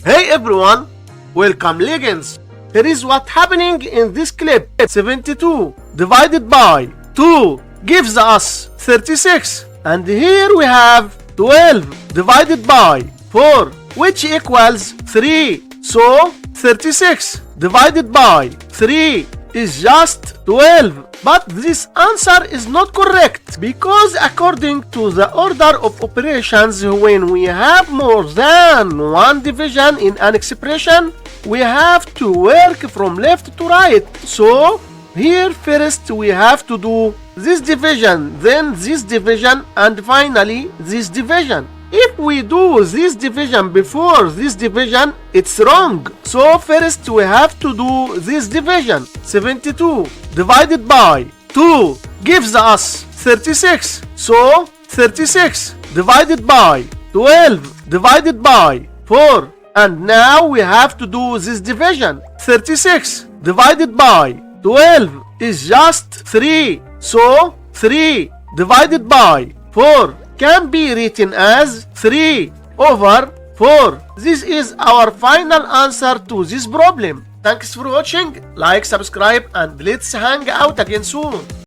Hey everyone, welcome legends. Here is what happening in this clip. 72 divided by 2 gives us 36, and here we have 12 divided by 4 which equals 3. So 36 divided by 3 is just 12. But this answer is not correct because according to the order of operations, when we have more than one division in an expression, we have to work from left to right. So here first we have to do this division, then this division, and finally this division. If we do this division before this division, it's wrong. So first we have to do this division. 72 divided by 2 gives us 36. So 36 divided by 12 divided by 4. And now we have to do this division. 36 divided by 12 is just 3. So 3 divided by 4 can be written as 3 over 4. This is our final answer to this problem. Thanks for watching, like, subscribe, and let's hang out again soon.